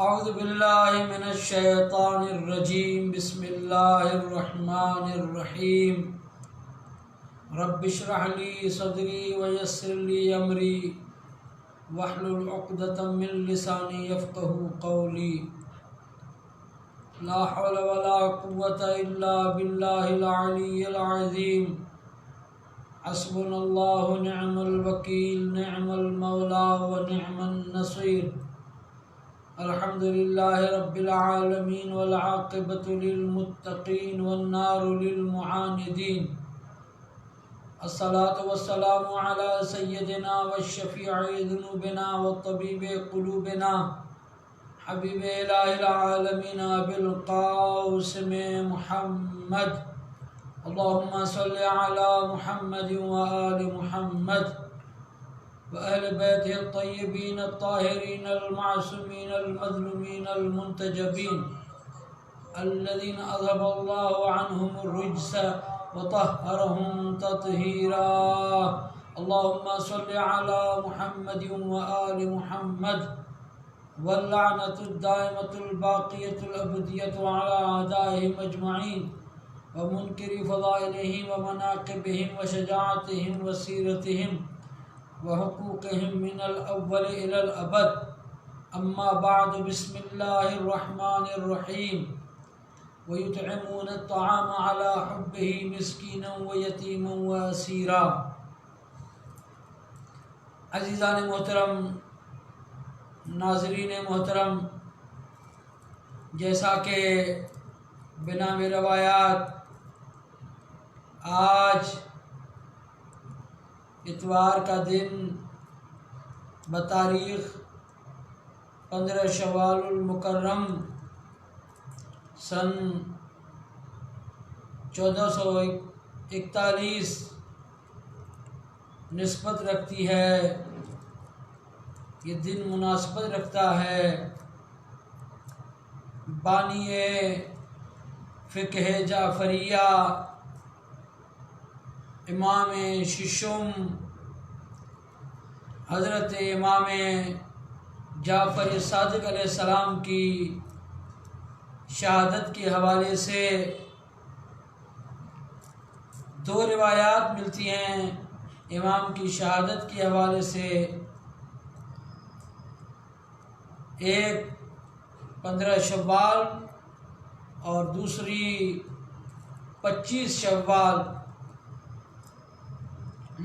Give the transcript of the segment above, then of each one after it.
اعوذ باللہ من الشیطان الرجیم بسم اللہ الرحمن الرحیم رب اشرح لی صدری ویسر لی امری واحلل عقدۃ من لسانی یفقہوا قولی لا حول ولا قوة الا باللہ العلی العظیم حسبنا اللہ نعم الوکیل نعم المولا ونعم النصیر الحمد للہ رب العالمین والعاقبۃ للمتقین والنار للمعاندین الصلاة والسلام علی سیدنا والشفیع ذنوبنا وطبیب قلوبنا حبیب الہ العالمین ابی القاسم محمد اللہم صل علی محمد وآل محمد وأهل بيته الطيبين الطاهرين المعصومين المظلومين المنتجبين الذين أذهب الله عنهم الرجس وطهرهم تطهيرا اللهم صل على محمد وآل محمد واللعنة الدائمة الباقية الأبدية على أعدائهم أجمعين ومنكر فضائلهم ومناقبهم وشجاعتهم وسيرتهم وحقوقهم من الأول إلى الأبد أما بعد بسم الله الرحمن الرحيم ويطعمون الطعام على حبه مسكينا ويتيما وأسيرا عزیزان محترم، ناظرین محترم، جیسا کہ بنام روایات آج اتوار کا دن بتاریخ 15 شوال المکرم سن 1441 نسبت رکھتی ہے، یہ دن مناسبت رکھتا ہے بانی فقہ جعفریہ امام ششم حضرت امام جعفر صادق علیہ السلام کی شہادت کے حوالے سے دو روایات ملتی ہیں امام کی شہادت کے حوالے سے، ایک 15 شوال اور دوسری 25 شوال،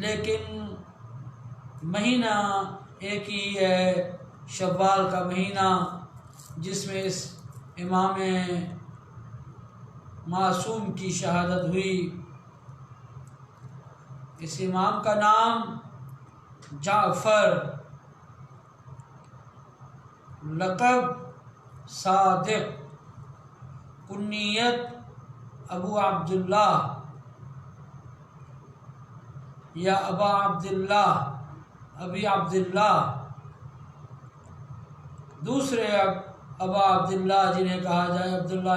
لیکن مہینہ ایک ہی ہے، شوال کا مہینہ، جس میں اس امام معصوم کی شہادت ہوئی۔ اس امام کا نام جعفر، لقب صادق، کنیت ابو عبداللہ یا ابا عبداللہ، ابی عبداللہ، دوسرے ابا عبداللہ جنہیں کہا جائے ابا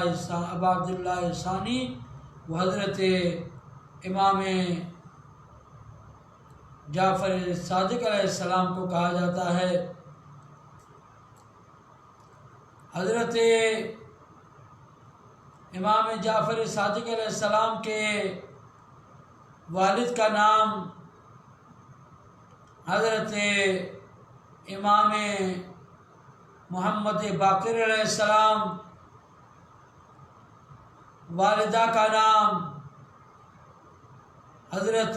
عبداللہ ثانی، وہ حضرت امام جعفر صادق علیہ السلام کو کہا جاتا ہے۔ حضرت امام جعفر صادق علیہ السلام کے والد کا نام حضرت امام محمد باقر علیہ السلام، والدہ کا نام حضرت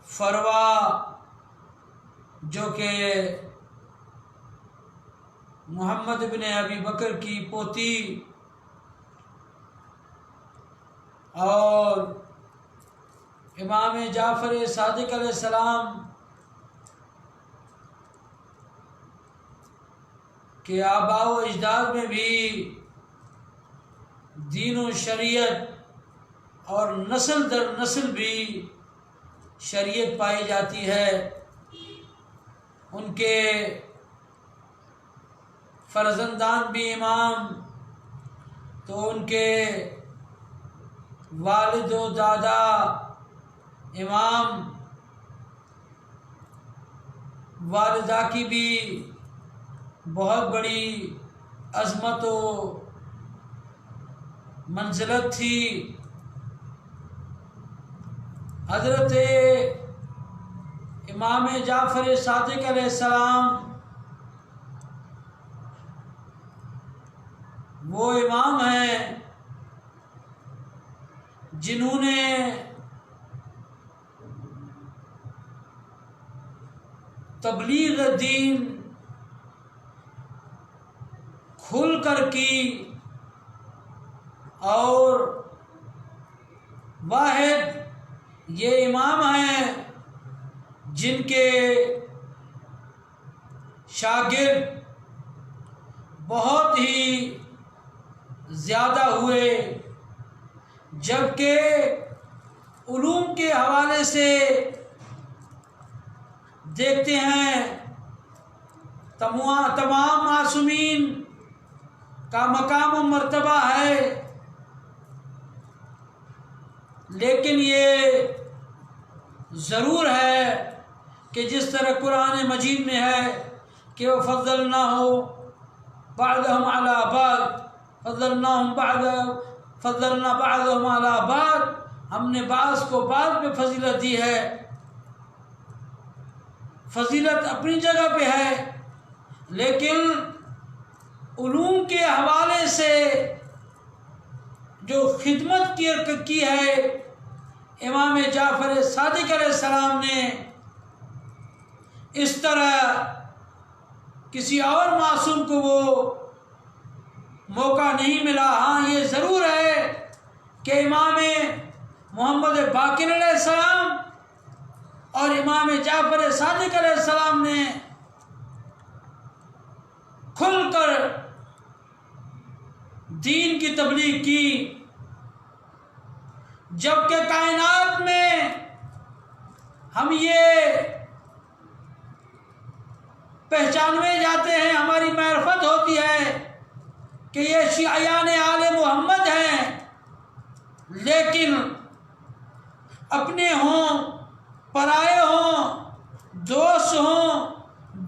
فروہ، جو کہ محمد بن ابی بکر کی پوتی، اور امام جعفر صادق علیہ السلام کے آباء و اجداد میں بھی دین و شریعت اور نسل در نسل بھی شریعت پائی جاتی ہے۔ ان کے فرزندان بھی امام، تو ان کے والد و دادا امام، والدہ کی بھی بہت بڑی عظمت و منزلت تھی۔ حضرت امام جعفر صادق علیہ السلام وہ امام ہیں جنہوں نے تبلیغ دین کھل کر کی، اور واحد یہ امام ہیں جن کے شاگرد بہت ہی زیادہ ہوئے، جبکہ علوم کے حوالے سے دیکھتے ہیں تمام معصومین کا مقام و مرتبہ ہے، لیکن یہ ضرور ہے کہ جس طرح قرآن مجید میں ہے کہ وَفَضَّلْنَاهُ بَعْضَهُمْ عَلَى بَعْضٍ فَضَّلْنَا بَعْضَهُمْ عَلَى بَعْضٍ، ہم نے بعض کو بعض پہ فضیلت دی ہے۔ فضیلت اپنی جگہ پہ ہے، لیکن علوم کے حوالے سے جو خدمت کی ہے امام جعفر صادق علیہ السلام نے، اس طرح کسی اور معصوم کو وہ موقع نہیں ملا۔ ہاں یہ ضرور ہے کہ امام محمد باقر علیہ السلام اور امام جعفر صادق علیہ السلام نے کھل کر دین کی تبلیغ کی، جبکہ کائنات میں ہم یہ پہچانوے جاتے ہیں، ہماری معرفت ہوتی ہے کہ یہ شیعیان آل محمد ہیں، لیکن اپنے ہوں، پرائے ہوں، دوست ہوں،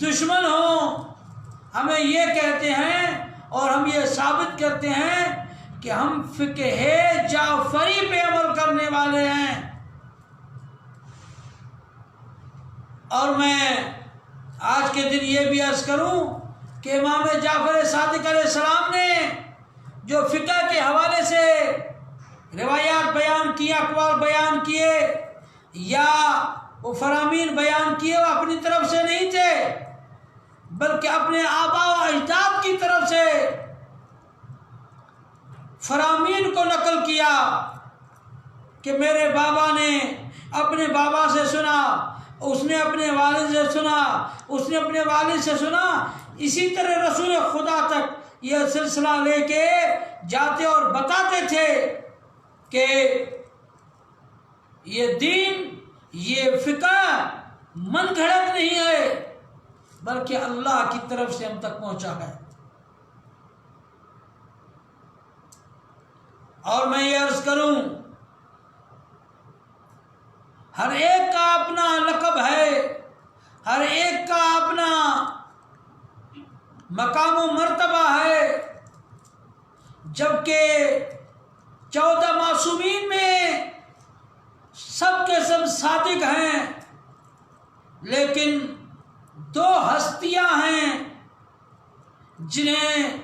دشمن ہوں، ہمیں یہ کہتے ہیں اور ہم یہ ثابت کرتے ہیں کہ ہم فقہ جعفری پہ عمل کرنے والے ہیں۔ اور میں آج کے دن یہ بھی عرض کروں کہ امام جعفر صادق علیہ السلام نے جو فقہ کے حوالے سے روایات بیان کی، اقوال بیان کیے یا وہ فرامین بیان کیے، وہ اپنی طرف سے نہیں تھے، بلکہ اپنے آباء و اجداد کی طرف سے فرامین کو نقل کیا کہ میرے بابا نے اپنے بابا سے سنا، اس نے اپنے والد سے سنا، اس نے اپنے والد سے سنا، اسی طرح رسول خدا تک یہ سلسلہ لے کے جاتے اور بتاتے تھے کہ یہ دین، یہ فقہ من گھڑت نہیں ہے، بلکہ اللہ کی طرف سے ہم تک پہنچا ہے۔ اور میں یہ عرض کروں، ہر ایک کا اپنا لقب ہے، ہر ایک کا اپنا مقام و مرتبہ ہے، جبکہ 14 معصومین میں سب کے سب صادق ہیں، لیکن 2 ہستیاں ہیں جنہیں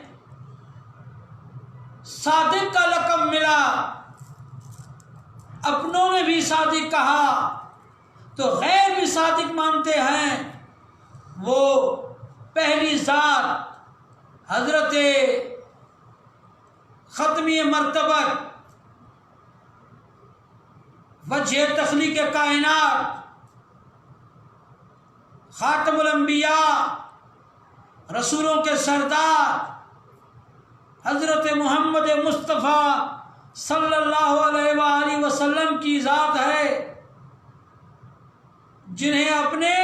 صادق کا لقب ملا، اپنوں نے بھی صادق کہا تو غیر بھی صادق مانتے ہیں۔ وہ پہلی ذات حضرت ختمی مرتبہ، وجہ تخلیق کائنات، خاتم الانبیاء، رسولوں کے سردار حضرت محمد مصطفیٰ صلی اللہ علیہ وآلہ وسلم کی ذات ہے، جنہیں اپنے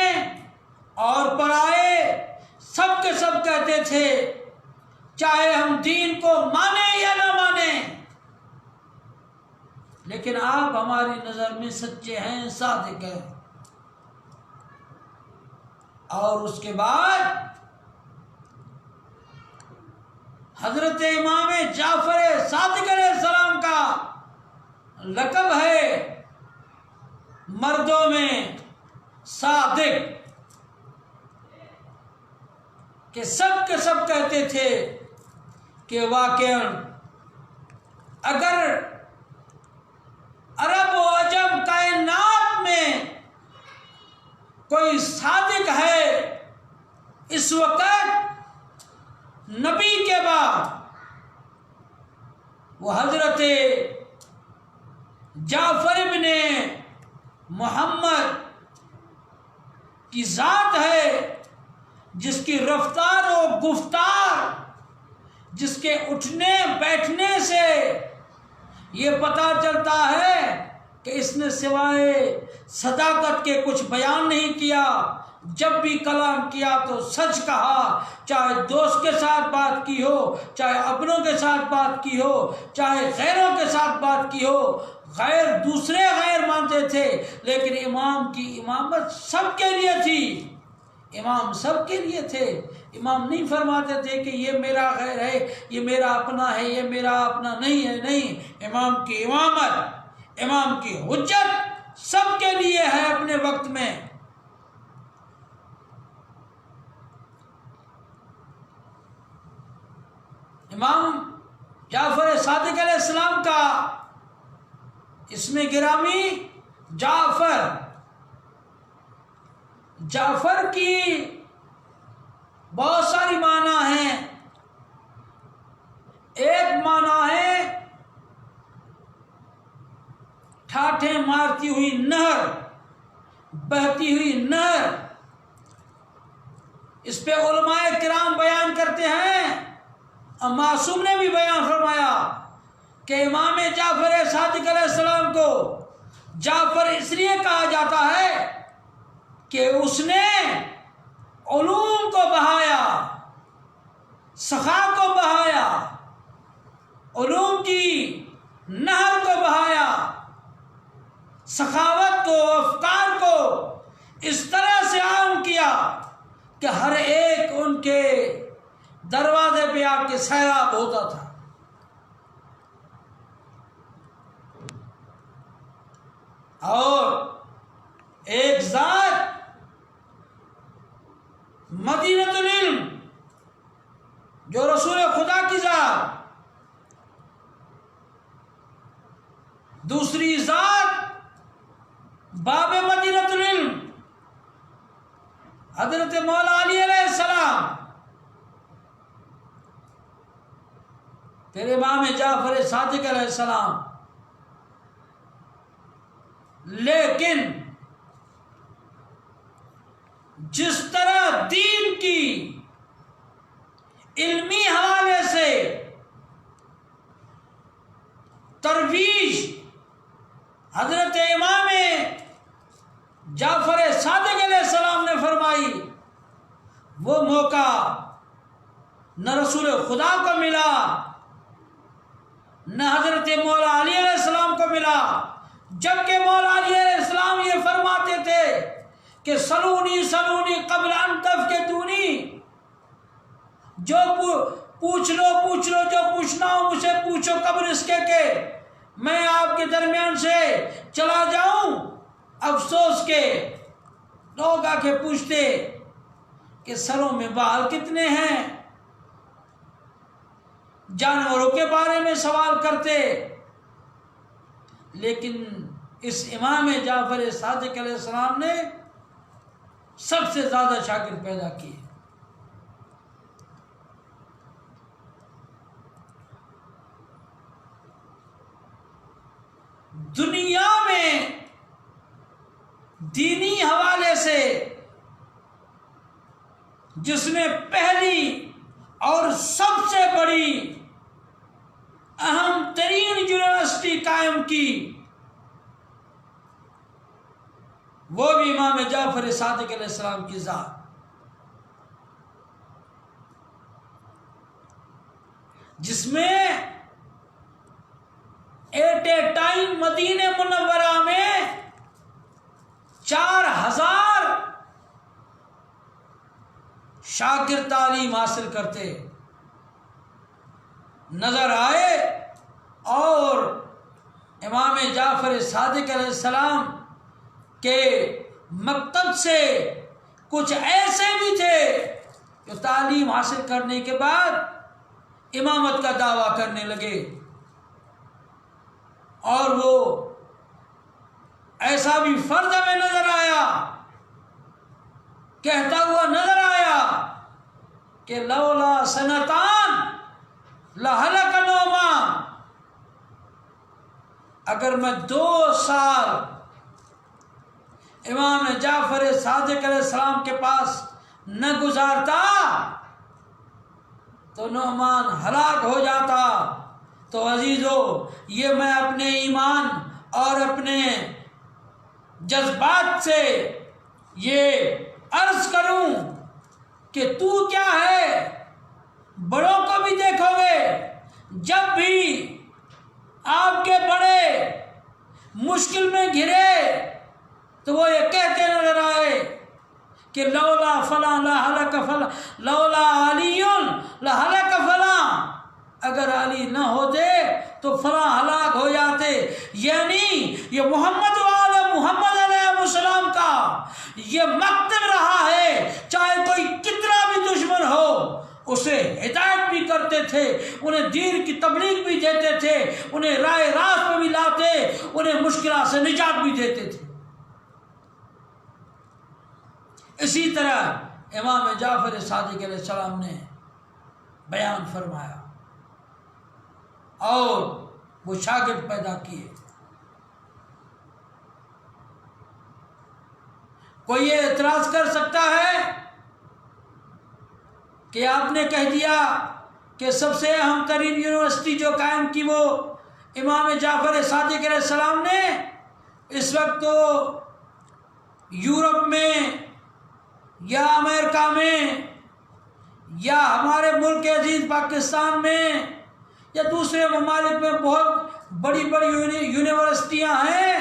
اور پرائے سب کے سب کہتے تھے، چاہے ہم دین کو مانیں یا نہ مانیں، لیکن آپ ہماری نظر میں سچے ہیں، صادق ہیں۔ اور اس کے بعد حضرت امام جعفر صادق علیہ السلام کا لقب ہے مردوں میں صادق، کہ سب کے سب کہتے تھے کہ واقعاً اگر عرب و عجم کائنات میں کوئی صادق ہے اس وقت نبی کے بعد وہ حضرت جعفر ابن محمد کی ذات ہے، جس کی رفتار و گفتار، جس کے اٹھنے بیٹھنے سے یہ پتہ چلتا ہے کہ اس نے سوائے صداقت کے کچھ بیان نہیں کیا، جب بھی کلام کیا تو سچ کہا، چاہے دوست کے ساتھ بات کی ہو، چاہے اپنوں کے ساتھ بات کی ہو، چاہے غیروں کے ساتھ بات کی ہو۔ دوسرے غیر مانتے تھے، لیکن امام کی امامت سب کے لیے تھی، امام سب کے لیے تھے۔ امام نہیں فرماتے تھے کہ یہ میرا غیر ہے، یہ میرا اپنا ہے، یہ میرا اپنا نہیں ہے، نہیں، امام کی امامت، امام کی حجت سب کے لیے ہے اپنے وقت میں۔ امام جعفر صادق علیہ السلام کا اسم گرامی جعفر، جعفر کی بہت ساری معنی ہیں۔ ایک معنی ہے ٹھاٹھیں مارتی ہوئی نہر، بہتی ہوئی نہر۔ اس پہ علماء کرام بیان کرتے ہیں، معصوم نے بھی بیان فرمایا کہ امام جعفر صادق علیہ السلام کو جعفر اس لیے کہا جاتا ہے کہ اس نے علوم کو بہایا، سخا کو بہایا، علوم کی نہر کو بہایا، سخاوت کو، افکار کو اس طرح سے عام کیا کہ ہر ایک ان کے دروازے پہ آ کے سیراب ہوتا تھا۔ اور ایک ذات مدینۃ العلم جو رسول خدا کی ذات، دوسری ذات باب مدینۃ العلم حضرت مولا علی علیہ السلام، پھر امام جعفر صادق علیہ السلام۔ لیکن جس طرح دین کی علمی حوالے سے ترویج حضرت امام جعفر صادق علیہ السلام نے فرمائی، وہ موقع نہ رسول خدا کو ملا، نہ حضرت مولا علی علیہ السلام کو ملا، جبکہ مولا علی علیہ السلام یہ فرماتے تھے کہ سلونی سلونی قبل ان تفتونی، جو پوچھ لو جو پوچھنا ہو مجھ سے پوچھو قبل اس کے کہ میں آپ کے درمیان سے چلا جاؤں۔ افسوس کے لوگ آ کے پوچھتے کہ سروں میں بال کتنے ہیں، جانوروں کے بارے میں سوال کرتے، لیکن اس امام جعفر صادق علیہ السلام نے سب سے زیادہ شاگرد پیدا کیے۔ دنیا میں دینی حوالے سے جس نے پہلی اور سب سے بڑی اہم ترین یونیورسٹی قائم کی، وہ بھی امام جعفر صادق علیہ السلام کی ذات، جس میں ایٹ اے ٹائم مدینہ منورہ میں 4000 شاگرد تعلیم حاصل کرتے۔ نظر آئے اور امام جعفر صادق علیہ السلام کے مکتب سے کچھ ایسے بھی تھے جو تعلیم حاصل کرنے کے بعد امامت کا دعویٰ کرنے لگے، اور وہ ایسا بھی فرد ہمیں نظر آیا، کہتا ہوا نظر آیا کہ لولا سنتان لہلک نعمان، اگر میں 2 سال امام جعفر صادق علیہ السلام کے پاس نہ گزارتا تو نعمان ہلاک ہو جاتا۔ تو عزیزو، یہ میں اپنے ایمان اور اپنے جذبات سے یہ عرض کروں کہ تو کیا ہے، بڑوں کو بھی دیکھو گے، جب بھی آپ کے بڑے مشکل میں گھرے تو وہ یہ کہتے نظر آئے کہ لولا فلاں لہلک فلاں، لولا علی لہلک فلاں، اگر علی نہ ہوتے تو فلاں ہلاک ہو جاتے۔ یعنی یہ محمد وآل محمد علیہ السلام کا یہ مکتب رہا ہے، چاہے کوئی کتنا بھی دشمن ہو اسے ہدایت بھی کرتے تھے، انہیں دین کی تبلیغ بھی دیتے تھے، انہیں راہ راست پہ بھی لاتے، انہیں مشکلات سے نجات بھی دیتے تھے۔ اسی طرح امام جعفر صادق علیہ السلام نے بیان فرمایا اور وہ شاگرد پیدا کیے۔ کوئی یہ اعتراض کر سکتا ہے کہ آپ نے کہہ دیا کہ سب سے اہم ترین یونیورسٹی جو قائم کی وہ امام جعفر صادق علیہ السلام نے، اس وقت تو یورپ میں یا امریکہ میں یا ہمارے ملک عزیز پاکستان میں یا دوسرے ممالک میں بہت بڑی بڑی یونیورسٹیاں ہیں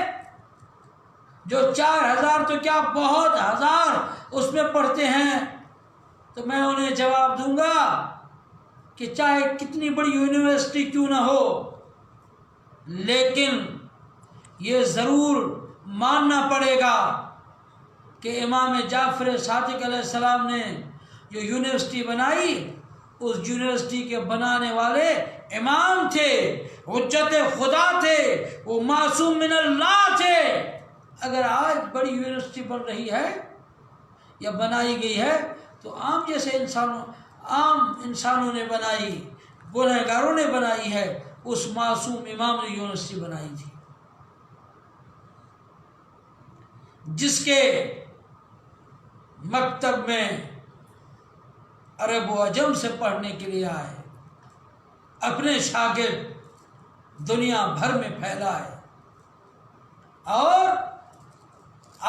جو 4000 تو کیا بہت ہزار اس میں پڑھتے ہیں۔ تو میں انہیں جواب دوں گا کہ چاہے کتنی بڑی یونیورسٹی کیوں نہ ہو، لیکن یہ ضرور ماننا پڑے گا کہ امام جعفر صادق علیہ السلام نے جو یونیورسٹی بنائی، اس یونیورسٹی کے بنانے والے امام تھے، حجت خدا تھے، وہ معصوم من اللہ تھے۔ اگر آج بڑی یونیورسٹی بن رہی ہے یا بنائی گئی ہے تو عام جیسے عام انسانوں نے بنائی، گنہگاروں نے بنائی ہے، اس معصوم امام نے یونیورسٹی بنائی تھی، جس کے مکتب میں عرب و عجم سے پڑھنے کے لیے آئے، اپنے شاگرد دنیا بھر میں پھیلائے۔ اور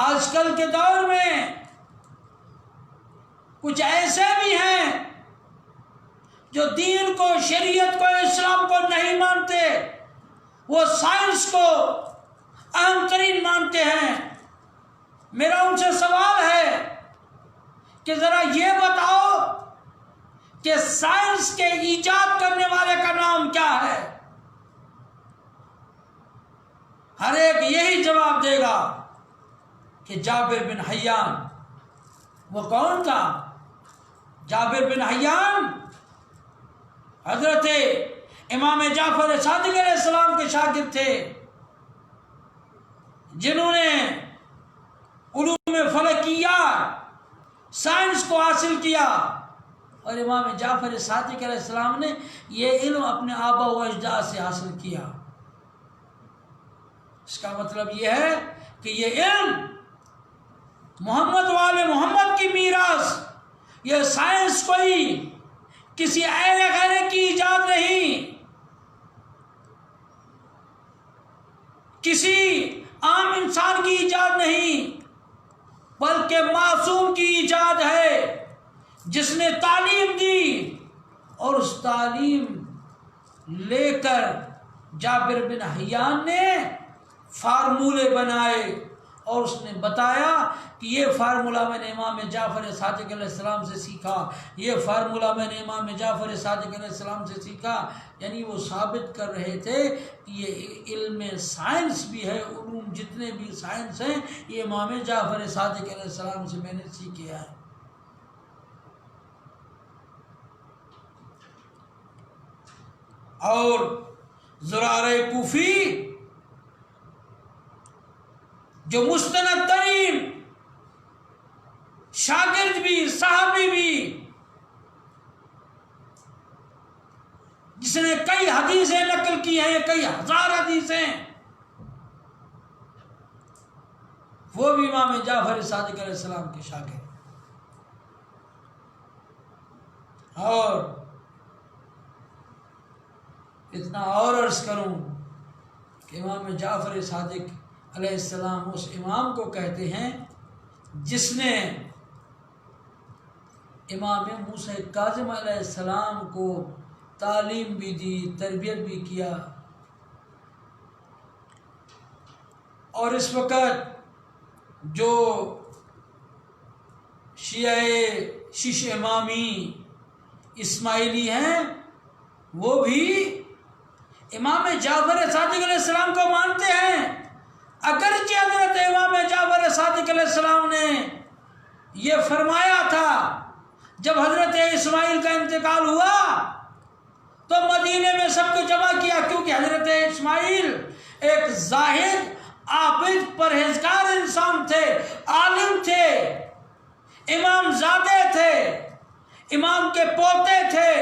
آج کل کے دور میں کچھ ایسے بھی ہیں جو دین کو، شریعت کو، اسلام کو نہیں مانتے، وہ سائنس کو اہم ترین مانتے ہیں۔ میرا ان سے سوال ہے کہ ذرا یہ بتاؤ کہ سائنس کے ایجاد کرنے والے کا نام کیا ہے؟ ہر ایک یہی جواب دے گا کہ جابر بن حیان۔ وہ کون تھا؟ جابر بن حیان حضرت امام جعفر صادق علیہ السلام کے شاگرد تھے، جنہوں نے علوم فلکیات، سائنس کو حاصل کیا، اور امام جعفر صادق علیہ السلام نے یہ علم اپنے آبا و اجداد سے حاصل کیا۔ اس کا مطلب یہ ہے کہ یہ علم محمد والے محمد کی میراث، یہ سائنس کوئی کسی اہل غیر کی ایجاد نہیں، کسی عام انسان کی ایجاد نہیں، بلکہ معصوم کی ایجاد ہے، جس نے تعلیم دی، اور اس تعلیم لے کر جابر بن حیان نے فارمولے بنائے اور اس نے بتایا کہ یہ فارمولہ میں نے امام جعفر صادق علیہ السلام سے سیکھا، یہ فارمولہ میں نے امام جعفر صادق علیہ السلام سے سیکھا، یعنی وہ ثابت کر رہے تھے کہ یہ علم سائنس بھی ہے، علوم جتنے بھی سائنس ہیں یہ امام جعفر صادق علیہ السلام سے میں نے سیکھے ہیں۔ اور زرارہ کوفی جو مستند ترین شاگرد بھی صحابی بھی، جس نے کئی حدیثیں نقل کی ہیں، کئی ہزار حدیثیں، وہ بھی امام جعفر صادق علیہ السلام کے شاگرد۔ اور اتنا اور عرض کروں کہ امام جعفر صادق علیہ السلام اس امام کو کہتے ہیں جس نے امام موسیٰ کاظم علیہ السلام کو تعلیم بھی دی، تربیت بھی کیا۔ اور اس وقت جو شیش امامی اسماعیلی ہیں وہ بھی امام جعفر صادق علیہ السلام کو مانتے ہیں، اگرچہ حضرت امام جعفر صادق علیہ السلام نے یہ فرمایا تھا جب حضرت اسماعیل کا انتقال ہوا تو مدینے میں سب کو جمع کیا، کیونکہ حضرت اسماعیل ایک زاہد، عابد، پرہیزگار انسان تھے، عالم تھے، امام زادے تھے، امام کے پوتے تھے،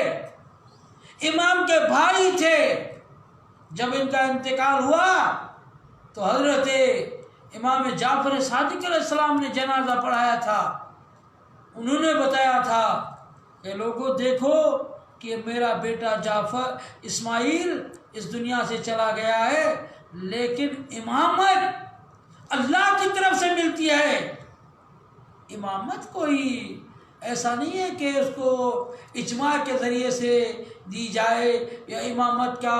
امام کے بھائی تھے۔ جب ان کا انتقال ہوا تو حضرت امام جعفر صادق علیہ السلام نے جنازہ پڑھایا تھا۔ انہوں نے بتایا تھا کہ لوگوں دیکھو کہ میرا بیٹا جعفر اسماعیل اس دنیا سے چلا گیا ہے، لیکن امامت اللہ کی طرف سے ملتی ہے۔ امامت کوئی ایسا نہیں ہے کہ اس کو اجماع کے ذریعے سے دی جائے یا امامت کا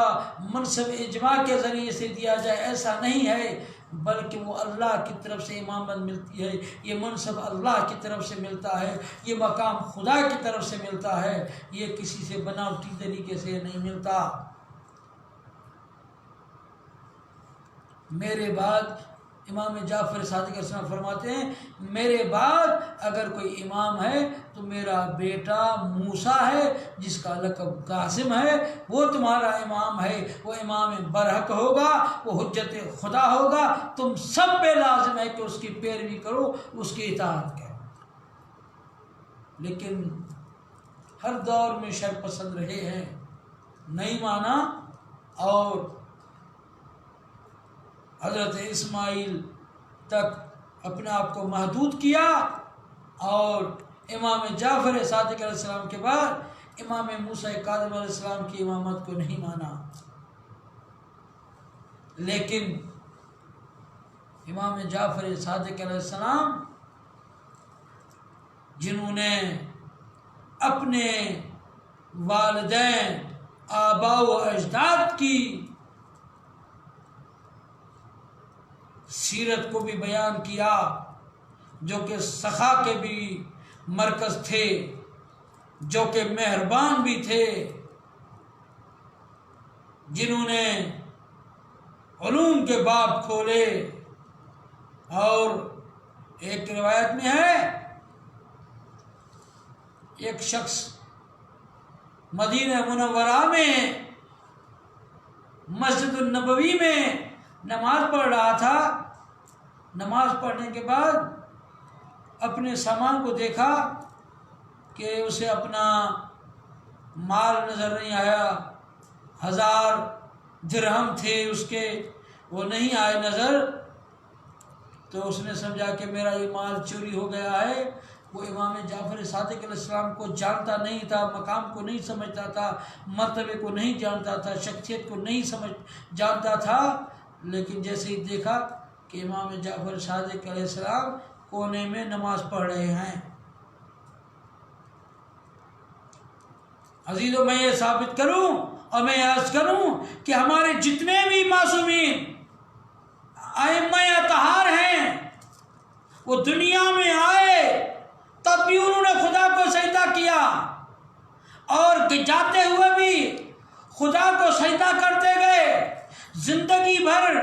منصب اجماع کے ذریعے سے دیا جائے، ایسا نہیں ہے، بلکہ وہ اللہ کی طرف سے امامت ملتی ہے، یہ منصب اللہ کی طرف سے ملتا ہے، یہ مقام خدا کی طرف سے ملتا ہے، یہ کسی سے بناوٹی طریقے سے نہیں ملتا۔ میرے بعد امام جعفر صادق علیہ السلام فرماتے ہیں میرے بعد اگر کوئی امام ہے تو میرا بیٹا موسیٰ ہے جس کا لقب قاسم ہے، وہ تمہارا امام ہے، وہ امام برحق ہوگا، وہ حجت خدا ہوگا، تم سب پہ لازم ہے کہ اس کی پیروی کرو، اس کی اطاعت کرو۔ لیکن ہر دور میں شر پسند رہے ہیں، نہیں مانا اور حضرت اسماعیل تک اپنے آپ کو محدود کیا، اور امام جعفر صادق علیہ السلام کے بعد امام موسیٰ کاظم علیہ السلام کی امامت کو نہیں مانا۔ لیکن امام جعفر صادق علیہ السلام جنہوں نے اپنے والدین، آباء و اجداد کی سیرت کو بھی بیان کیا، جو کہ سخا کے بھی مرکز تھے، جو کہ مہربان بھی تھے، جنہوں نے علوم کے باب کھولے۔ اور ایک روایت میں ہے ایک شخص مدینہ منورہ میں مسجد النبوی میں نماز پڑھ رہا تھا، نماز پڑھنے کے بعد اپنے سامان کو دیکھا کہ اسے اپنا مال نظر نہیں آیا، 1000 درہم تھے اس کے، وہ نہیں آئے نظر، تو اس نے سمجھا کہ میرا یہ مال چوری ہو گیا ہے۔ وہ امام جعفر صادق علیہ السلام کو جانتا نہیں تھا، مقام کو نہیں سمجھتا تھا، مرتبے کو نہیں جانتا تھا، شخصیت کو نہیں جانتا تھا، لیکن جیسے ہی دیکھا کہ امام جعفر صادق علیہ السلام کونے میں نماز پڑھ رہے ہیں۔ عزیزو، میں یہ ثابت کروں اور میں عرض کروں کہ ہمارے جتنے بھی معصومین ائمہ اطہار ہیں، وہ دنیا میں آئے تب بھی انہوں نے خدا کو سجدہ کیا، اور جاتے ہوئے بھی خدا کو سجدہ کرتے گئے، زندگی بھر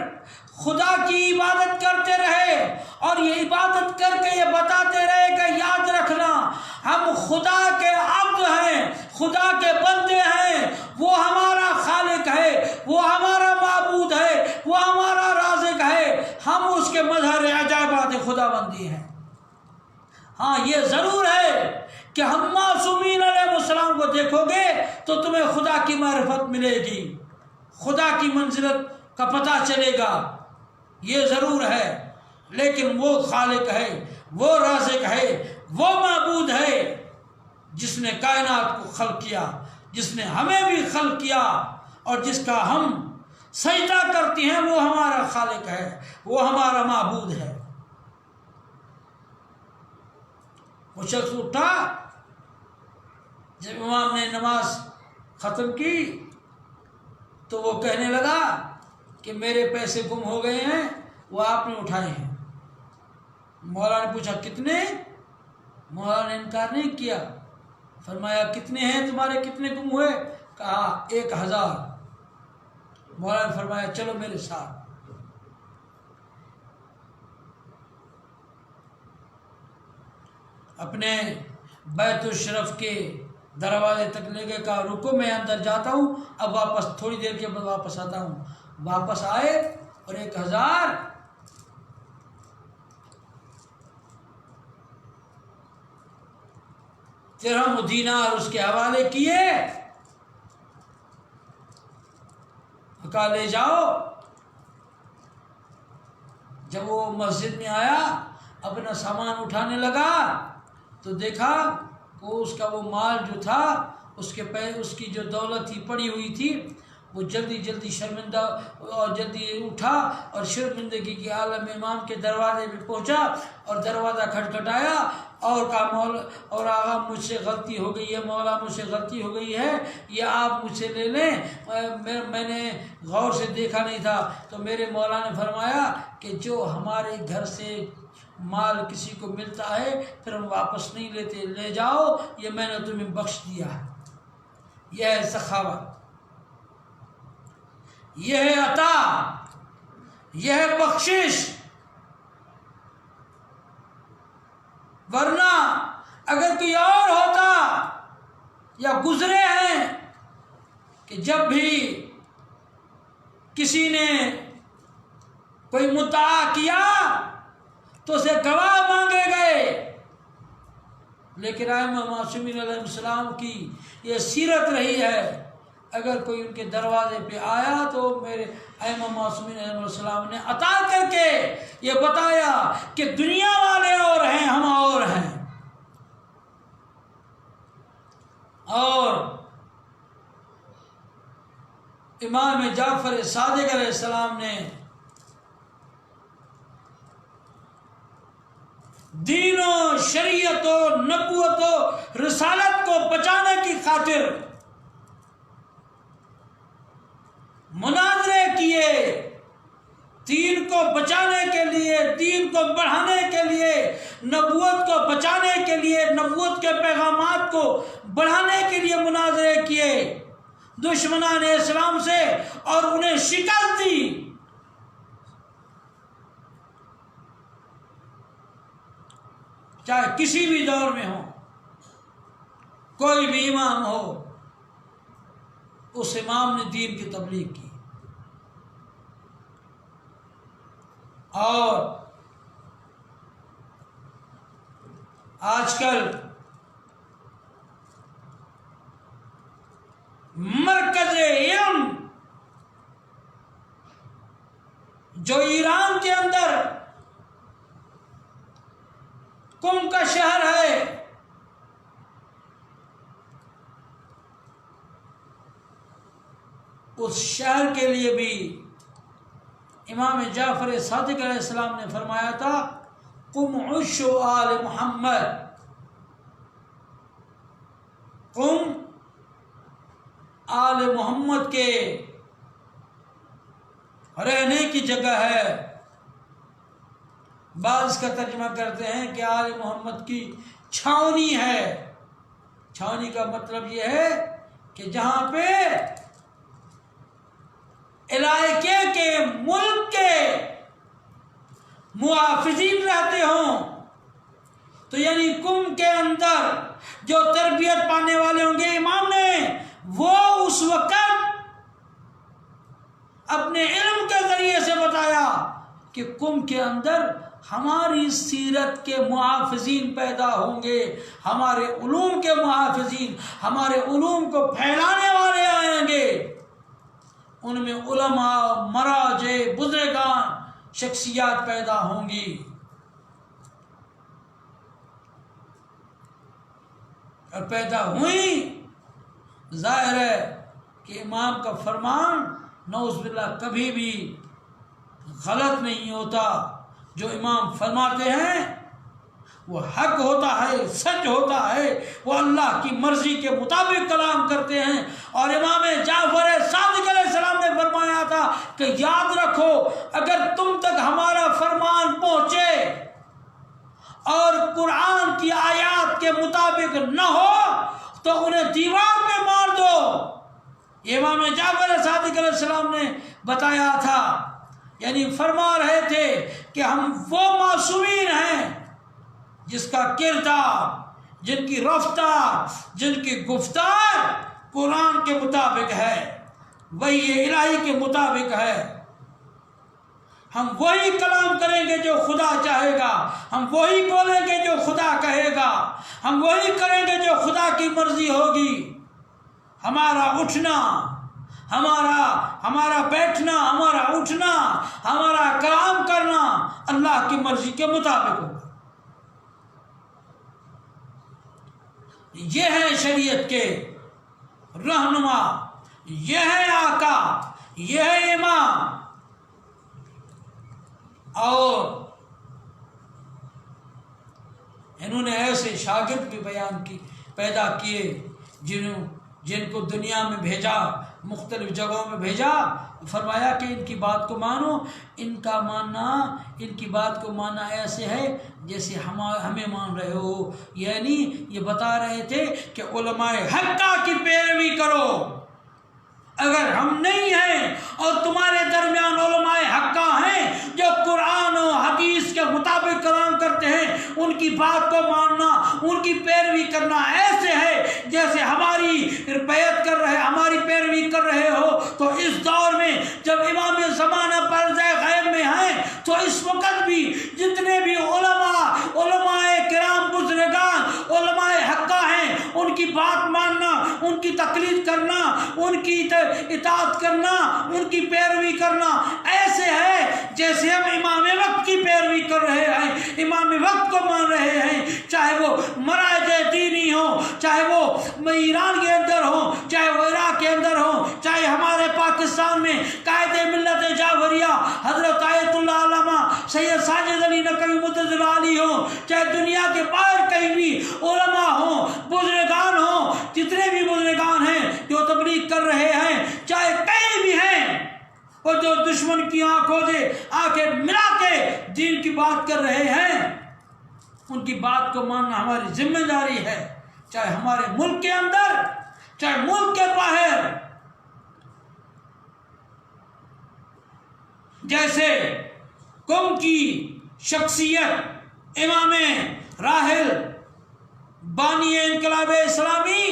خدا کی عبادت کرتے رہے، اور یہ عبادت کر کے یہ بتاتے رہے کہ یاد رکھنا ہم خدا کے عبد ہیں، خدا کے بندے ہیں، وہ ہمارا خالق ہے، وہ ہمارا معبود ہے، وہ ہمارا رازق ہے، ہم اس کے مظہر عجائبات خدا بندی ہیں۔ ہاں یہ ضرور ہے کہ ہم معصومین علیہ السلام کو دیکھو گے تو تمہیں خدا کی معرفت ملے گی، خدا کی منزلت کا پتہ چلے گا، یہ ضرور ہے، لیکن وہ خالق ہے، وہ رازق ہے، وہ معبود ہے جس نے کائنات کو خلق کیا، جس نے ہمیں بھی خلق کیا، اور جس کا ہم سجدہ کرتے ہیں، وہ ہمارا خالق ہے، وہ ہمارا معبود ہے۔ وہ شخص اٹھا جب امام نے نماز ختم کی تو وہ کہنے لگا کہ میرے پیسے گم ہو گئے ہیں، وہ آپ نے اٹھائے ہیں۔ مولا نے پوچھا کتنے؟ مولا نے انکار نہیں کیا، فرمایا کتنے ہیں تمہارے، کتنے گم ہوئے؟ کہا 1000۔ مولا نے فرمایا چلو میرے ساتھ۔ اپنے بیت الشرف کے دروازے تک لے کے کہا رکو میں اندر جاتا ہوں، اب واپس تھوڑی دیر کے بعد واپس آتا ہوں۔ واپس آئے اور 1000 درہم و دینار اس کے حوالے کیے، کہا لے جاؤ۔ جب وہ مسجد میں آیا اپنا سامان اٹھانے لگا تو دیکھا کہ اس کا وہ مال جو تھا، اس کی جو دولت تھی پڑی ہوئی تھی، وہ جلدی جلدی شرمندہ اور جلدی اٹھا اور شرمندگی کے عالم امام کے دروازے پہ پہنچا اور دروازہ کھٹکھٹایا اور کہا مولا اور آقا مجھ سے غلطی ہو گئی ہے، مولا مجھ سے غلطی ہو گئی ہے، یہ آپ مجھ سے لے لیں، میں نے غور سے دیکھا نہیں تھا۔ تو میرے مولا نے فرمایا کہ جو ہمارے گھر سے مال کسی کو ملتا ہے پھر ہم واپس نہیں لیتے، لے جاؤ، یہ میں نے تمہیں بخش دیا ہے۔ یہ ہے سخاوت، یہ ہے عطا، یہ ہے بخشش۔ ورنہ اگر کوئی اور ہوتا یا گزرے ہیں کہ جب بھی کسی نے کوئی مدعا کیا تو اسے گواہ مانگے گئے، لیکن ائمہ معصومین علیہ السلام کی یہ سیرت رہی ہے، اگر کوئی ان کے دروازے پہ آیا تو میرے ائمہ معصومین علیہ السلام نے عطا کر کے یہ بتایا کہ دنیا والے اور ہیں، ہم اور ہیں۔ اور امام جعفر صادق علیہ السلام نے دین و شریعت و نبوت و رسالت کو بچانے کی خاطر مناظرے کیے، دین کو بچانے کے لیے، دین کو بڑھانے کے لیے، نبوت کو بچانے کے لیے، نبوت کے پیغامات کو بڑھانے کے لیے مناظرے کیے دشمنان اسلام سے اور انہیں شکست دی۔ چاہے کسی بھی دور میں ہو، کوئی بھی امام ہو، اس امام نے دین کی تبلیغ کی۔ اور آج کل مرکز علم جو ایران کے اندر قم کا شہر ہے، اس شہر کے لیے بھی امام جعفر صادق علیہ السلام نے فرمایا تھا قم عش آل محمد، قم آل محمد کے رہنے کی جگہ ہے، بعض اس کا ترجمہ کرتے ہیں کہ آل محمد کی چھاونی ہے۔ چھاونی کا مطلب یہ ہے کہ جہاں پہ علاقے کے ملک کے محافظین رہتے ہوں، تو یعنی قوم کے اندر جو تربیت پانے والے ہوں گے، امام نے وہ اس وقت اپنے علم کے ذریعے سے بتایا کہ قوم کے اندر ہماری سیرت کے محافظین پیدا ہوں گے، ہمارے علوم کے محافظین، ہمارے علوم کو پھیلانے والے آئیں گے۔ ان میں علماء، مراجع، بزرگان، شخصیات پیدا ہوں گی۔ اور پیدا ہوئی، ظاہر ہے کہ امام کا فرمان نعوذ باللہ کبھی بھی غلط نہیں ہوتا۔ جو امام فرماتے ہیں وہ حق ہوتا ہے، سچ ہوتا ہے، وہ اللہ کی مرضی کے مطابق کلام کرتے ہیں۔ اور امام جعفر صادق علیہ السلام نے فرمایا تھا کہ یاد رکھو، اگر تم تک ہمارا فرمان پہنچے اور قرآن کی آیات کے مطابق نہ ہو تو انہیں دیوار پہ مار دو۔ امام جعفر صادق علیہ السلام نے بتایا تھا، یعنی فرما رہے تھے کہ ہم وہ معصومین ہیں جس کا کردار، جن کی رفتار، جن کی گفتار قرآن کے مطابق ہے، وہی الہی کے مطابق ہے۔ ہم وہی کلام کریں گے جو خدا چاہے گا، ہم وہی بولیں گے جو خدا کہے گا، ہم وہی کریں گے جو خدا کی مرضی ہوگی۔ ہمارا اٹھنا، ہمارا بیٹھنا، ہمارا اٹھنا، ہمارا کلام کرنا اللہ کی مرضی کے مطابق ہوگا۔ یہ ہے شریعت کے رہنما، یہ ہے آقا، یہ ہے امام۔ اور انہوں نے ایسے شاگرد بھی پیدا کیے جن کو دنیا میں بھیجا، مختلف جگہوں میں بھیجا، فرمایا کہ ان کی بات کو مانو۔ ان کی بات کو ماننا ایسے ہے جیسے ہمیں مان رہے ہو، یعنی یہ بتا رہے تھے کہ علماء حقہ کی پیروی کرو۔ اگر ہم نہیں ہیں اور تمہارے درمیان علماء حقہ ہیں جو قرآن و حدیث کے مطابق کلام کرتے ہیں، ان کی بات کو ماننا، ان کی پیروی کرنا ایسے ہے جیسے ہماری پیروی کر رہے ہو۔ تو اس دور میں جب امام زمانہ پردہ غیب میں ہیں، تو اس وقت بھی جتنے بھی علماء کرام، بزرگان، علماء حقہ ہیں، ان کی بات ماننا، ان کی تقلید کرنا، ان کی اطاعت کرنا، ان کی پیروی کرنا ایسے ہے جیسے ہم امام وقت کی پیروی کر رہے ہیں، امام وقت کو مان رہے ہیں، چاہے وہ مراجع دینی ہوں، چاہے وہ ایران کے اندر ہوں، چاہے وہ عراق کے اندر ہوں، چاہے ہمارے پاکستان میں قائد ملت جعفریہ حضرت آیت اللہ علامہ سید ساجد علی نقوی مدثر علی ہوں، چاہے دنیا کے باہر کہیں بھی علماء ہوں، بزرگان ہوں، جتنے بھی بزرگان ہیں جو تبلیغ کر رہے ہیں، چاہے کہیں بھی ہیں، اور جو دشمن کی آنکھوں سے آنکھیں ملا کے دین کی بات کر رہے ہیں، ان کی بات کو ماننا ہماری ذمہ داری ہے، چاہے ہمارے ملک کے اندر، چاہے ملک کے باہر۔ جیسے قوم کی شخصیت امام راحل بانی انقلاب اسلامی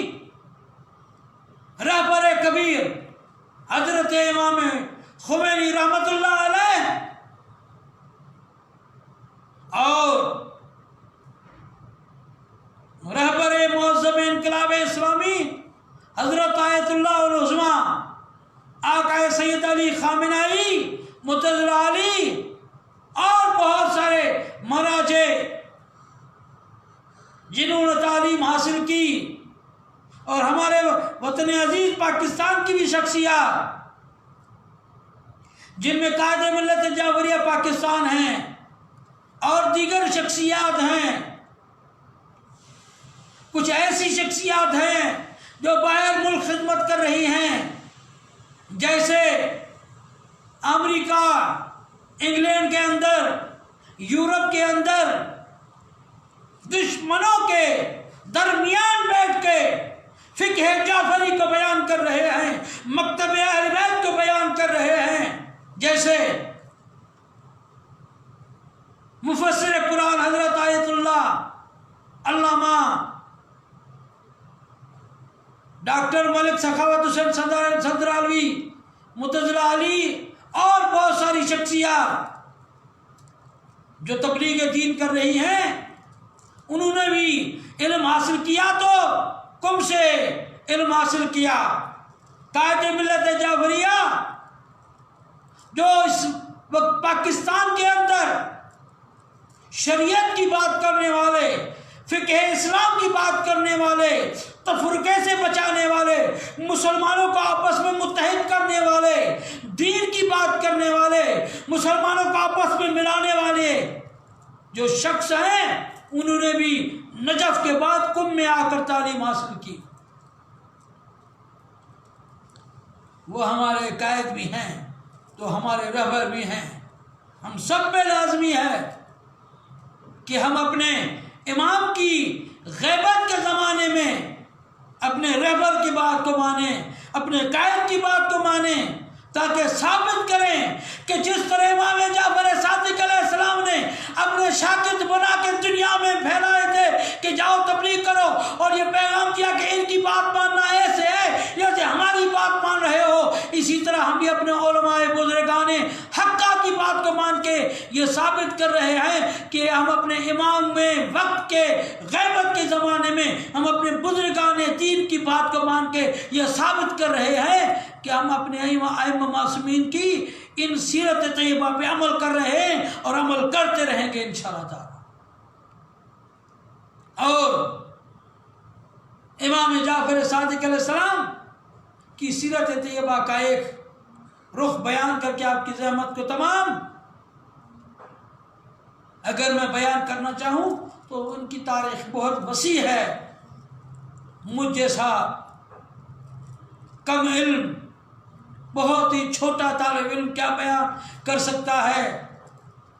رہبر کبیر حضرت امام خمینی رحمت اللہ علیہ اور رہبر معظم انقلاب اسلامی حضرت آیت اللہ العظمیٰ آقا سید علی خامنہئی مدثر علی اور بہت سارے مراجع جنہوں نے تعلیم حاصل کی، اور ہمارے وطن عزیز پاکستان کی بھی شخصیات جن میں قائد ملت جعفریہ پاکستان ہیں اور دیگر شخصیات ہیں۔ کچھ ایسی شخصیات ہیں جو باہر ملک خدمت کر رہی ہیں، جیسے امریکہ، انگلینڈ کے اندر یورپ کے اندر دشمنوں کے درمیان بیٹھ کے فقہ جعفری کو بیان کر رہے ہیں، مکتب اہل بیت کو بیان کر رہے ہیں، جیسے مفسر قرآن حضرت آیت اللہ علامہ ڈاکٹر ملک سخاوت حسین سندرالوی، متضرع علی اور بہت ساری شخصیات جو تبلیغ دین کر رہی ہیں، انہوں نے بھی علم حاصل کیا تو کم سے علم حاصل کیا۔ قائد ملت جعفریہ جو اس وقت پاکستان کے اندر شریعت کی بات کرنے والے، فقہ اسلام کی بات کرنے والے، تفرقے سے بچانے والے، مسلمانوں کو آپس میں متحد کرنے والے، دین کی بات کرنے والے، مسلمانوں کو آپس میں ملانے والے جو شخص ہیں، انہوں نے بھی نجف کے بعد قم میں آ کر تعلیم حاصل کی۔ وہ ہمارے قائد بھی ہیں تو ہمارے رہبر بھی ہیں۔ ہم سب پہ لازمی ہے کہ ہم اپنے امام کی غیبت کے زمانے میں اپنے رہبر کی بات کو مانیں، اپنے قائد کی بات کو مانیں، تاکہ ثابت کریں کہ جس طرح امام جعفر صادق علیہ السلام نے اپنے شاگرد بنا کے دنیا میں پھیلائے تھے کہ جاؤ تبلیغ کرو، اور یہ پیغام دیا کہ ان کی بات ماننا ایسے ہے جیسے ہماری بات مان رہے ہو، اسی طرح ہم بھی اپنے علماء بزرگان حقہ کی بات کو مان کے یہ ثابت کر رہے ہیں کہ ہم اپنے امام میں وقت کے غیبت کے زمانے میں ہم اپنے بزرگان دین کی بات کو مان کے یہ ثابت کر رہے ہیں کہ ہم اپنے ائمہ معصومین کی ان سیرت طیبہ پہ عمل کر رہے ہیں اور عمل کرتے رہیں گے انشاءاللہ تعالی۔ اور امام جعفر صادق علیہ السلام کی سیرت طیبہ کا ایک رخ بیان کر کے آپ کی زحمت کو تمام اگر میں بیان کرنا چاہوں تو ان کی تاریخ بہت وسیع ہے۔ مجھ جیسا کم علم، بہت ہی چھوٹا طالب علم کیا بیان کر سکتا ہے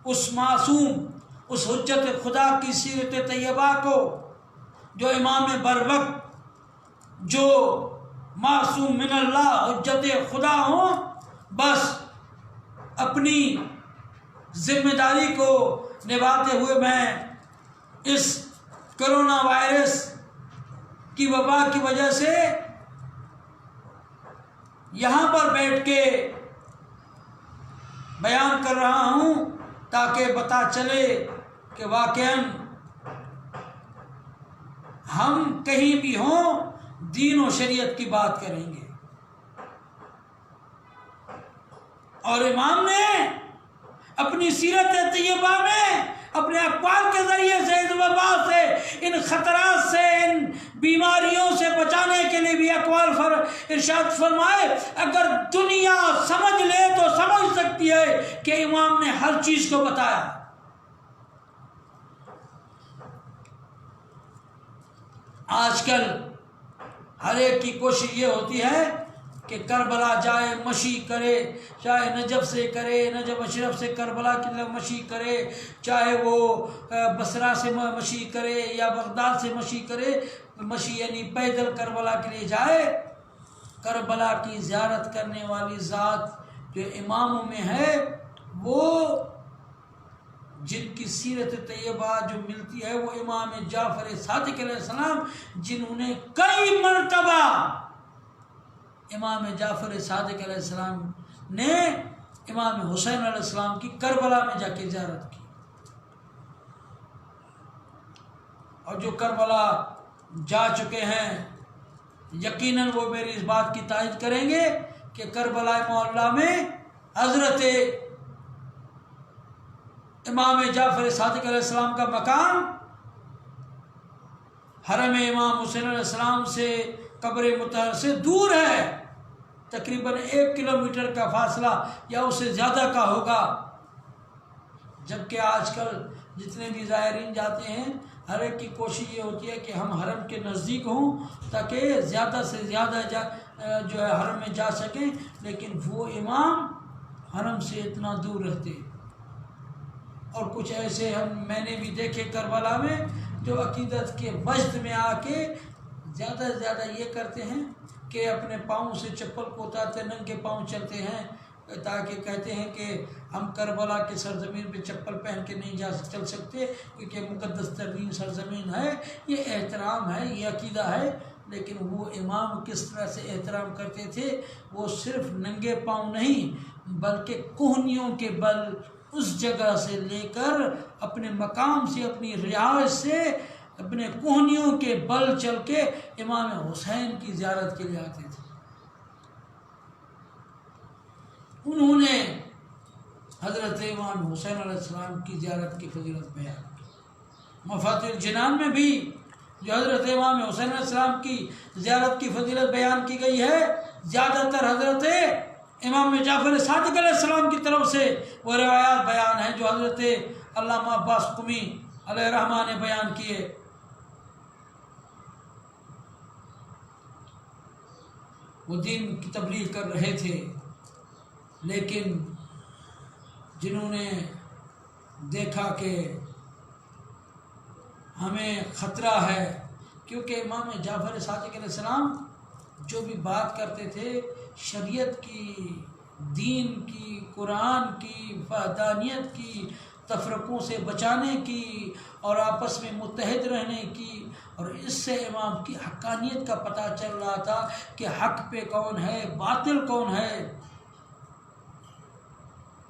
اس معصوم، اس حجت خدا کی سیرت طیبہ کو، جو امام بروقت، جو معصوم من اللہ حجت خدا ہوں۔ بس اپنی ذمہ داری کو نبھاتے ہوئے میں اس کرونا وائرس کی وبا کی وجہ سے یہاں پر بیٹھ کے بیان کر رہا ہوں تاکہ پتہ چلے کہ واقعاً ہم کہیں بھی ہوں دین و شریعت کی بات کریں گے۔ اور امام نے اپنی سیرت طیبہ میں اپنے اقوال کے ذریعے سے اس وبا سے، ان خطرات سے، ان بیماریوں سے بچانے کے لیے بھی اقوال ارشاد فرمائے۔ اگر دنیا سمجھ لے تو سمجھ سکتی ہے کہ امام نے ہر چیز کو بتایا۔ آج کل ہر ایک کی کوشش یہ ہوتی ہے کہ کربلا جائے، مشی کرے، چاہے نجف سے کرے، نجف اشرف سے کربلا کی طرف مشی کرے، چاہے وہ بصرہ سے مشی کرے یا بغداد سے مشی کرے، مشی یعنی پیدل کربلا کے لیے جائے۔ کربلا کی زیارت کرنے والی ذات جو اماموں میں ہے، وہ جن کی سیرت طیبہ جو ملتی ہے وہ امام جعفر صادق علیہ السلام، جنہوں نے کئی مرتبہ امام جعفر صادق علیہ السلام نے امام حسین علیہ السلام کی کربلا میں جا کے زیارت کی، اور جو کربلا جا چکے ہیں یقیناً وہ میری اس بات کی تائید کریں گے کہ کربلا معلیٰ میں حضرت امام جعفر صادق علیہ السلام کا مقام حرم امام حسین علیہ السلام سے، قبر مطہر سے دور ہے، تقریباً 1 کلومیٹر کا فاصلہ یا اس سے زیادہ کا ہوگا۔ جبکہ آج کل جتنے بھی زائرین جاتے ہیں، ہر ایک کی کوشش یہ ہوتی ہے کہ ہم حرم کے نزدیک ہوں تاکہ زیادہ سے زیادہ جو ہے حرم میں جا سکیں، لیکن وہ امام حرم سے اتنا دور رہتے۔ اور کچھ ایسے میں نے بھی دیکھے کربلا میں جو عقیدت کے وجد میں آ کے زیادہ سے زیادہ یہ کرتے ہیں کہ اپنے پاؤں سے چپل کو اتارتے ننگے پاؤں چلتے ہیں، تاکہ کہتے ہیں کہ ہم کربلا کے سرزمین پہ چپل پہن کے نہیں چل سکتے کیونکہ مقدس ترین سرزمین ہے۔ یہ احترام ہے، یہ عقیدہ ہے، لیکن وہ امام کس طرح سے احترام کرتے تھے؟ وہ صرف ننگے پاؤں نہیں بلکہ کوہنیوں کے بل اس جگہ سے لے کر اپنے مقام سے، اپنی رہائش سے، اپنے کوہنیوں کے بل چل کے امام حسین کی زیارت کے لیے آتے تھے۔ انہوں نے حضرت امام حسین علیہ السلام کی زیارت کی فضیلت بیان کی۔ مفاتیح الجنان میں بھی جو حضرت امام حسین علیہ السلام کی زیارت کی فضیلت بیان کی گئی ہے، زیادہ تر حضرت امام جعفر صادق علیہ السلام کی طرف سے وہ روایات بیان ہیں جو حضرت علامہ عباس قمی علیہ الرحمہ نے بیان کیے۔ وہ دین کی تبلیغ کر رہے تھے، لیکن جنہوں نے دیکھا کہ ہمیں خطرہ ہے، کیونکہ امام جعفر صادق علیہ السلام جو بھی بات کرتے تھے شریعت کی، دین کی، قرآن کی، وحدانیت کی، تفرقوں سے بچانے کی اور آپس میں متحد رہنے کی، اور اس سے امام کی حقانیت کا پتہ چل رہا تھا کہ حق پہ کون ہے، باطل کون ہے۔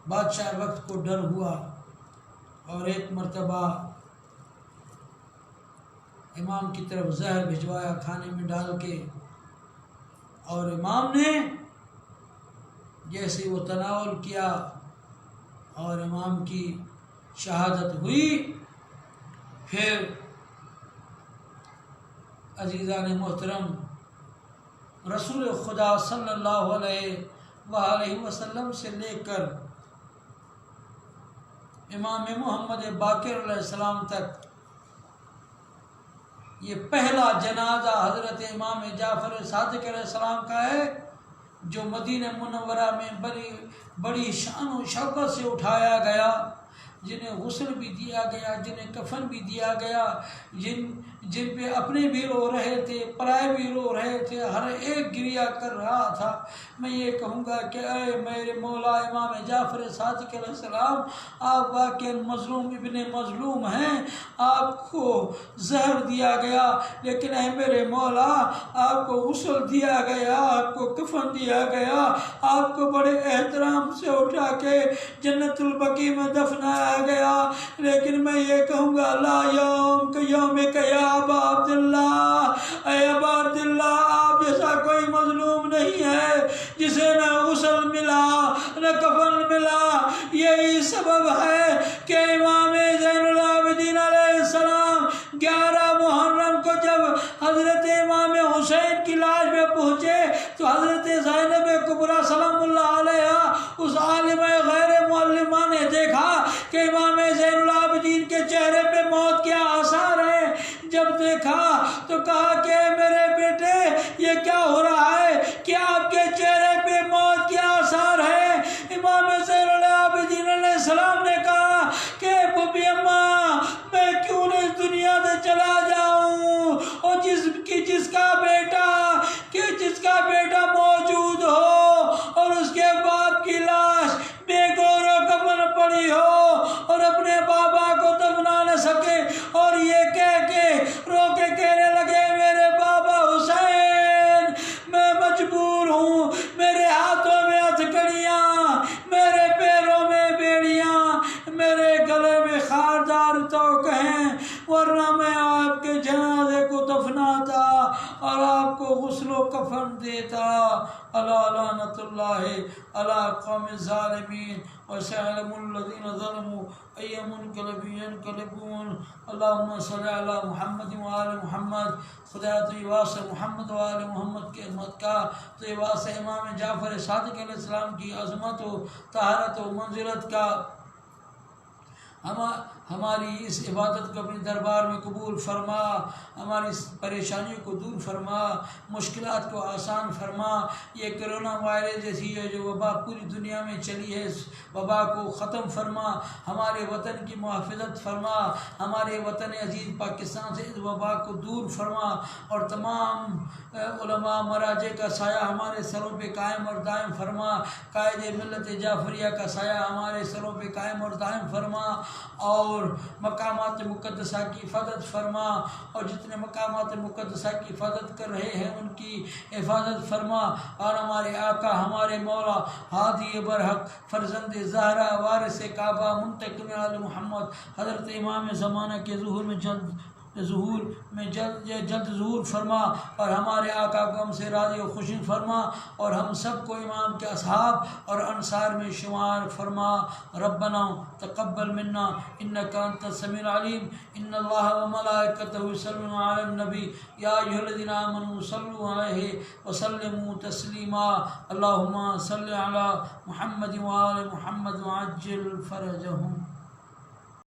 بادشاہ وقت کو ڈر ہوا اور ایک مرتبہ امام کی طرف زہر بھجوایا کھانے میں ڈال کے، اور امام نے جیسے وہ تناول کیا اور امام کی شہادت ہوئی، پھر عزیزان محترم رسول خدا صلی اللہ علیہ وآلہ وسلم سے لے کر امام محمد باقر علیہ السلام تک یہ پہلا جنازہ حضرت امام جعفر صادق علیہ السلام کا ہے جو مدینہ منورہ میں بڑی شان و شوکت سے اٹھایا گیا، جنہیں غسل بھی دیا گیا، جنہیں کفن بھی دیا گیا، جن پہ اپنے بھی رو رہے تھے، پرائے بھی رو رہے تھے، ہر ایک گریہ کر رہا تھا۔ میں یہ کہوں گا کہ اے میرے مولا امام جعفر صادق علیہ السلام، آپ واقعا مظلوم ابن مظلوم ہیں، آپ کو زہر دیا گیا، لیکن اے میرے مولا آپ کو غسل دیا گیا، آپ کو کفن دیا گیا، آپ کو بڑے احترام سے اٹھا کے جنت البقیع میں دفنایا گیا، لیکن میں یہ کہوں گا لا یوم یا ابا عبداللہ، اے ابا عبداللہ آپ جیسا کوئی مظلوم نہیں ہے جسے نہ غسل ملا نہ کفن ملا۔ یہی سبب ہے کہ امام زین العابدین علیہ السلام 11 محرم کو جب حضرت امام حسین کی لاش میں پہنچے تو حضرت زینب کبریٰ سلام اللہ علیہ اس عالم غیر معلمہ نے دیکھا کہ امام زین العابدین کے چہرے پہ موت کے آثار ہیں۔ جب دیکھا تو کہا کہ میرے بیٹے یہ کیا ہو رہا ہے کہ آپ کے چہرے پہ موت کے آثار ہیں؟ امام زین العابدین علیہ السلام نے کہا کہ ببی اماں میں کیوں نہ اس دنیا سے چلا جاؤں، اور جس کا بیٹا موجود ہو اور اس کے باپ کی لاش بے گور و کفن پڑی ہو اور اپنے بابا کو دفنا نہ سکے، اور یہ کہہ کے رو کے کہنے لگے میرے بابا حسین میں مجبور ہوں، میرے ہاتھوں میں ہتھکڑیاں، میرے پیروں میں بیڑیاں، میرے گلے میں خاردار توق ہیں، ورنہ میں آپ کے جنازے کو دفناتا اور آپ کو غسل و کفن دیتا۔ الا لعنت اللہ علی قوم الظالمین وسيعلم الذين ظلموا أي منقلب ينقلبون۔ اللهم صل على محمد وآل محمد۔ خدا تو یہ واسطہ محمد و آل محمد کے امت کا، تو یہ واسطہ امام جعفر صادق علیہ السلام کی عظمت و طہارت و منزلت کا، ہماری اس عبادت کو اپنے دربار میں قبول فرما، ہماری اس پریشانیوں کو دور فرما، مشکلات کو آسان فرما۔ یہ کرونا وائرس جیسی ہے جو وبا پوری دنیا میں چلی ہے، اس وبا کو ختم فرما، ہمارے وطن کی محافظت فرما، ہمارے وطن عزیز پاکستان سے اس وبا کو دور فرما، اور تمام علماء مراجع کا سایہ ہمارے سروں پہ قائم اور دائم فرما، قائد ملت جعفریہ کا سایہ ہمارے سروں پہ قائم اور دائم فرما، اور مقامات مقدسہ کی حفاظت فرما، اور جتنے مقامات مقدسہ کی حفاظت کر رہے ہیں ان کی حفاظت فرما، اور ہمارے آقا ہمارے مولا ہادی برحق فرزند زہرا وارث کعبہ منتقم آل محمد حضرت امام زمانہ کے ظہور میں جلد ظہور فرما، اور ہمارے آقا کو ہم سے راضی و خوشی فرما، اور ہم سب کو امام کے اصحاب اور انصار میں شمار فرما۔ ربنا تقبل منا انک انت السمیع العلیم، ان اللہ وملائکتہ یصلون علی النبی یا ایھا الذین آمنوا صلوا علیہ وسلموا تسلیما، اللہم صل علی محمد وآل محمد وعجل فرجہم۔